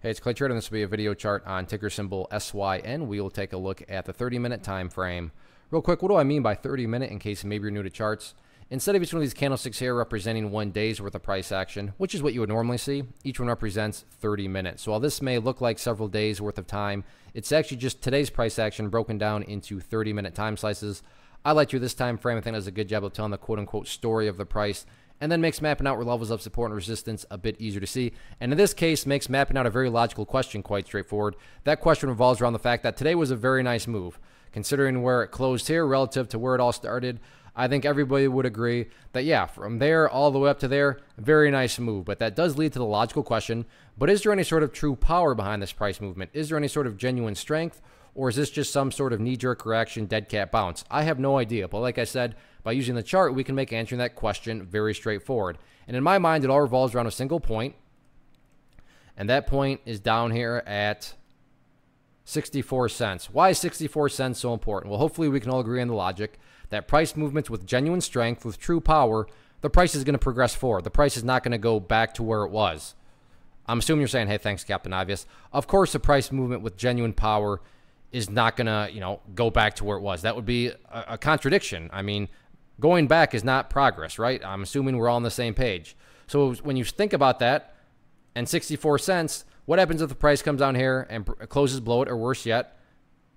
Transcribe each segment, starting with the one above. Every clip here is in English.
Hey, it's Clay Trader, and this will be a video chart on ticker symbol SYN. We will take a look at the 30-minute time frame. Real quick, what do I mean by 30-minute in case maybe you're new to charts? Instead of each one of these candlesticks here representing 1 day's worth of price action, which is what you would normally see, each one represents 30 minutes. So while this may look like several days worth of time, it's actually just today's price action broken down into 30-minute time slices. I like to this time frame. I think does a good job of telling the quote-unquote story of the price, and then makes mapping out where levels of support and resistance a bit easier to see. And in this case, makes mapping out a very logical question quite straightforward. That question revolves around the fact that today was a very nice move. Considering where it closed here relative to where it all started, I think everybody would agree that, yeah, from there all the way up to there, very nice move. But that does lead to the logical question, but is there any sort of true power behind this price movement? Is there any sort of genuine strength? Or is this just some sort of knee-jerk reaction, dead cat bounce? I have no idea. But like I said, by using the chart, we can make answering that question very straightforward. And in my mind, it all revolves around a single point. And that point is down here at 64 cents. Why is 64 cents so important? Well, hopefully we can all agree on the logic that price movements with genuine strength, with true power, the price is going to progress forward. The price is not going to go back to where it was. I'm assuming you're saying, hey, thanks, Captain Obvious. Of course, a price movement with genuine power is not going to, go back to where it was. That would be a contradiction. I mean, going back is not progress, right? I'm assuming we're all on the same page. So when you think about that, and 64 cents, what happens if the price comes down here and closes below it, or worse yet,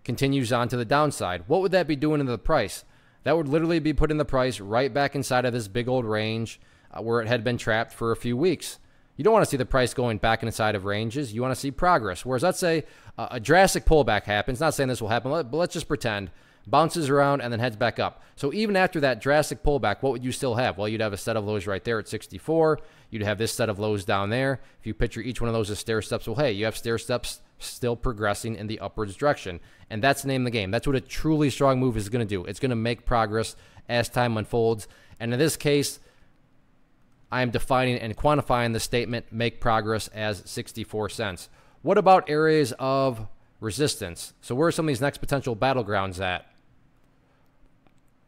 continues on to the downside? What would that be doing to the price? That would literally be putting the price right back inside of this big old range where it had been trapped for a few weeks. You don't want to see the price going back inside of ranges. You want to see progress. Whereas let's say a drastic pullback happens. Not saying this will happen, but let's just pretend. Bounces around and then heads back up. So even after that drastic pullback, what would you still have? Well, you'd have a set of lows right there at 64. You'd have this set of lows down there. If you picture each one of those as stair steps, well, hey, you have stair steps still progressing in the upwards direction. And that's the name of the game. That's what a truly strong move is going to do. It's going to make progress as time unfolds. And in this case, I am defining and quantifying the statement make progress as 64 cents. What about areas of resistance? So where are some of these next potential battlegrounds at?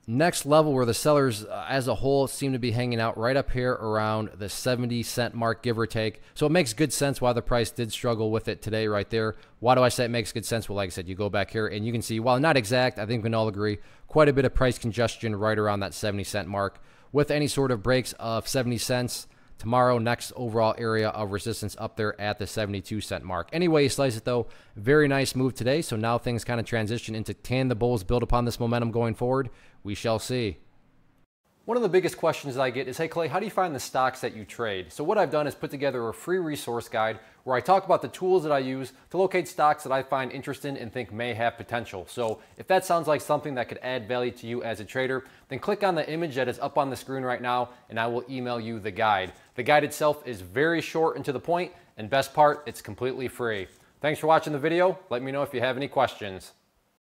Next level where the sellers as a whole seem to be hanging out right up here around the 70-cent mark, give or take. So it makes good sense why the price did struggle with it today right there. Why do I say it makes good sense? Well, like I said, you go back here and you can see, while not exact, I think we can all agree, quite a bit of price congestion right around that 70-cent mark. With any sort of breaks of 70 cents tomorrow, next overall area of resistance up there at the 72-cent mark. Anyway, you slice it though, very nice move today. So now things kind of transition into, can the bulls build upon this momentum going forward? We shall see. One of the biggest questions that I get is, hey Clay, how do you find the stocks that you trade? So what I've done is put together a free resource guide where I talk about the tools that I use to locate stocks that I find interesting and think may have potential. So if that sounds like something that could add value to you as a trader, then click on the image that is up on the screen right now and I will email you the guide. The guide itself is very short and to the point, and best part, it's completely free. Thanks for watching the video. Let me know if you have any questions.